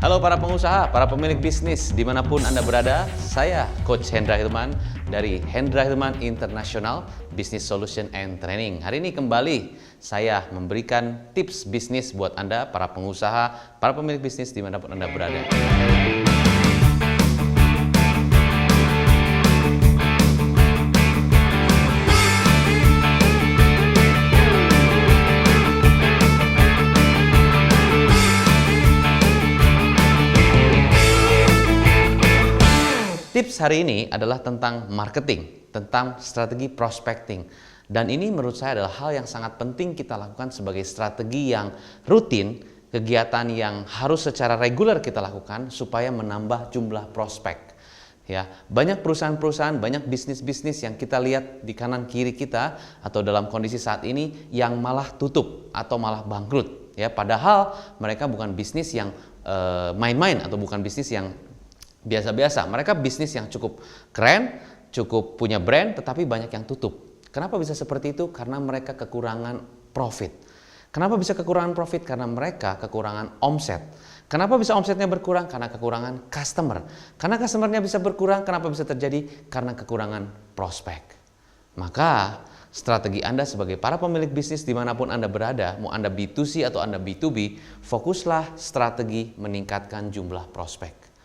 Halo para pengusaha, para pemilik bisnis dimanapun Anda berada, saya Coach Hendra Hilman dari Hendra Hilman International Business Solution and Training. Hari ini kembali saya memberikan tips bisnis buat Anda, para pengusaha, para pemilik bisnis dimanapun Anda berada. Tips hari ini adalah tentang marketing, tentang strategi prospecting. Dan ini menurut saya adalah hal yang sangat penting kita lakukan sebagai strategi yang rutin, kegiatan yang harus secara reguler kita lakukan supaya menambah jumlah prospek. Ya, banyak perusahaan-perusahaan, banyak bisnis-bisnis yang kita lihat di kanan kiri kita atau dalam kondisi saat ini yang malah tutup atau malah bangkrut. Ya, padahal mereka bukan bisnis yang main-main atau bukan bisnis yang biasa-biasa. Mereka bisnis yang cukup keren, cukup punya brand, tetapi banyak yang tutup. Kenapa bisa seperti itu? Karena mereka kekurangan profit. Kenapa bisa kekurangan profit? Karena mereka kekurangan omset. Kenapa bisa omsetnya berkurang? Karena kekurangan customer. Karena customernya bisa berkurang, kenapa bisa terjadi? Karena kekurangan prospek. Maka strategi Anda sebagai para pemilik bisnis dimanapun Anda berada, mau Anda B2C atau Anda B2B, fokuslah strategi meningkatkan jumlah prospek.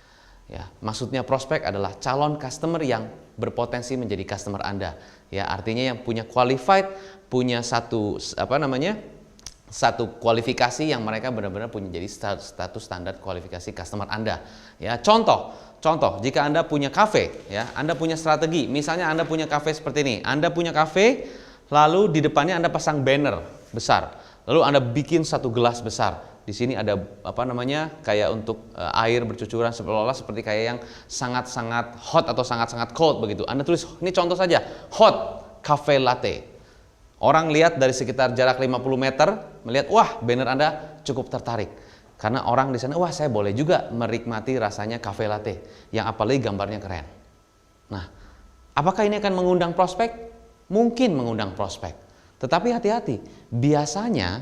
Ya, maksudnya prospek adalah calon customer yang berpotensi menjadi customer Anda. Ya, artinya yang punya qualified, punya satu kualifikasi yang mereka benar-benar punya jadi status standar kualifikasi customer Anda. Ya, contoh, jika Anda punya cafe, ya, Anda punya strategi. Misalnya Anda punya cafe seperti ini. Anda punya cafe, lalu di depannya Anda pasang banner besar. Lalu Anda bikin satu gelas besar. Di sini ada kayak untuk air bercucuran seolah-olah seperti kayak yang sangat-sangat hot atau sangat-sangat cold begitu. Anda tulis, ini contoh saja, hot cafe latte. Orang lihat dari sekitar jarak 50 meter, melihat, wah, banner Anda cukup tertarik. Karena orang di sana, wah, saya boleh juga menikmati rasanya cafe latte, yang apalagi gambarnya keren. Nah, apakah ini akan mengundang prospek? Mungkin mengundang prospek. Tetapi hati-hati, biasanya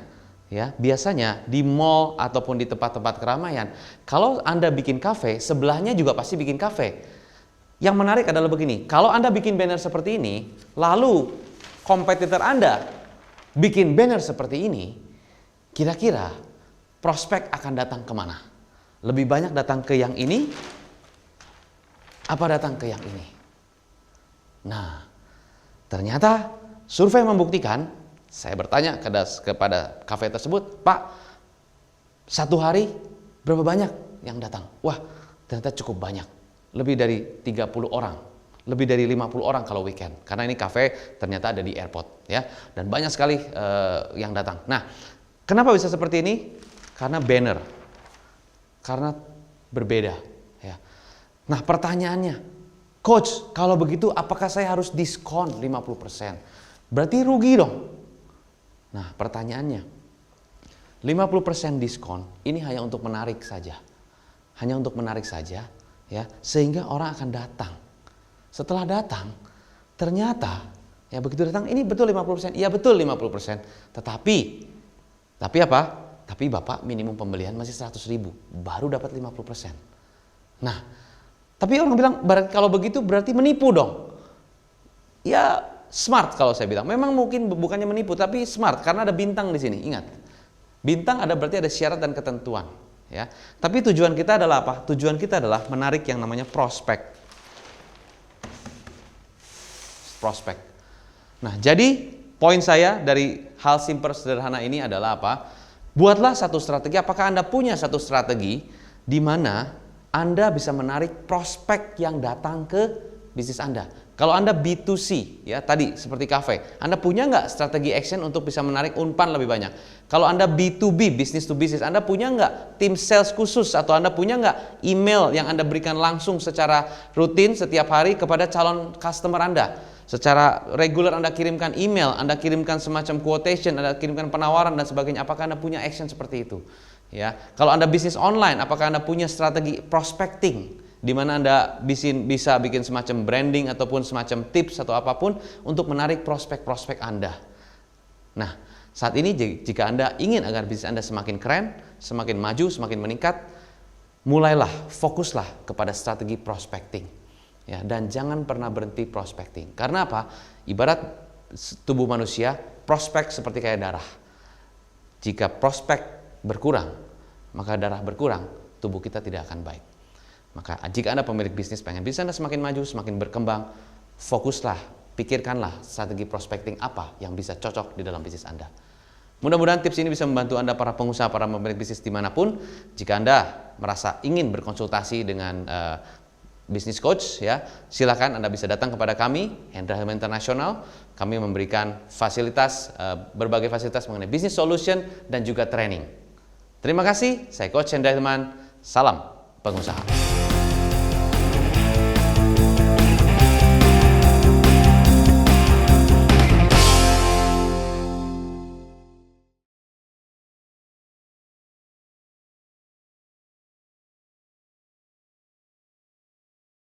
di mall ataupun di tempat-tempat keramaian, kalau Anda bikin kafe, sebelahnya juga pasti bikin kafe. Yang menarik adalah begini, kalau Anda bikin banner seperti ini, lalu kompetitor Anda bikin banner seperti ini, kira-kira prospek akan datang kemana? Lebih banyak datang ke yang ini, apa datang ke yang ini? Nah, ternyata survei membuktikan, saya bertanya kepada kafe tersebut, Pak, satu hari berapa banyak yang datang? Wah, ternyata cukup banyak. Lebih dari 30 orang. Lebih dari 50 orang kalau weekend. Karena ini kafe ternyata ada di airport. Ya. Dan banyak sekali yang datang. Nah, kenapa bisa seperti ini? Karena banner. Karena berbeda. Ya. Nah, pertanyaannya, Coach, kalau begitu apakah saya harus diskon 50%? Berarti rugi dong. Nah, pertanyaannya, 50% diskon ini hanya untuk menarik saja. Hanya untuk menarik saja, ya, sehingga orang akan datang. Setelah datang, ternyata ya begitu datang, ini betul 50%. Iya, betul 50%. Tetapi apa? Tapi Bapak minimum pembelian masih 100.000, baru dapat 50%. Nah, tapi orang bilang, kalau begitu berarti menipu dong. Ya, smart kalau saya bilang. Memang mungkin bukannya menipu, tapi smart karena ada bintang di sini. Ingat, bintang berarti ada syarat dan ketentuan. Ya. Tapi tujuan kita adalah apa? Tujuan kita adalah menarik yang namanya prospek. Prospek. Nah, jadi poin saya dari hal simpel sederhana ini adalah apa? Buatlah satu strategi. Apakah Anda punya satu strategi di mana Anda bisa menarik prospek yang datang ke bisnis Anda? Kalau Anda B2C, ya tadi seperti kafe, Anda punya nggak strategi action untuk bisa menarik umpan lebih banyak? Kalau Anda B2B, business to business, Anda punya nggak tim sales khusus atau Anda punya nggak email yang Anda berikan langsung secara rutin setiap hari kepada calon customer Anda? Secara reguler Anda kirimkan email, Anda kirimkan semacam quotation, Anda kirimkan penawaran dan sebagainya. Apakah Anda punya action seperti itu? Ya, kalau Anda bisnis online, apakah Anda punya strategi prospecting? Di mana Anda bisa bikin semacam branding ataupun semacam tips atau apapun untuk menarik prospek-prospek Anda. Nah, saat ini jika Anda ingin agar bisnis Anda semakin keren, semakin maju, semakin meningkat, mulailah, fokuslah kepada strategi prospecting. Ya, dan jangan pernah berhenti prospecting. Karena apa? Ibarat tubuh manusia, prospek seperti kayak darah. Jika prospek berkurang, maka darah berkurang, tubuh kita tidak akan baik. Maka jika Anda pemilik bisnis, pengen bisnis Anda semakin maju, semakin berkembang, fokuslah, pikirkanlah strategi prospecting apa yang bisa cocok di dalam bisnis Anda. Mudah-mudahan tips ini bisa membantu Anda para pengusaha, para pemilik bisnis dimanapun. Jika Anda merasa ingin berkonsultasi dengan bisnis coach, ya, silakan Anda bisa datang kepada kami, Hendra Hilman International. Kami memberikan fasilitas, berbagai fasilitas mengenai business solution dan juga training. Terima kasih, saya Coach Hendra Hilman. Salam pengusaha.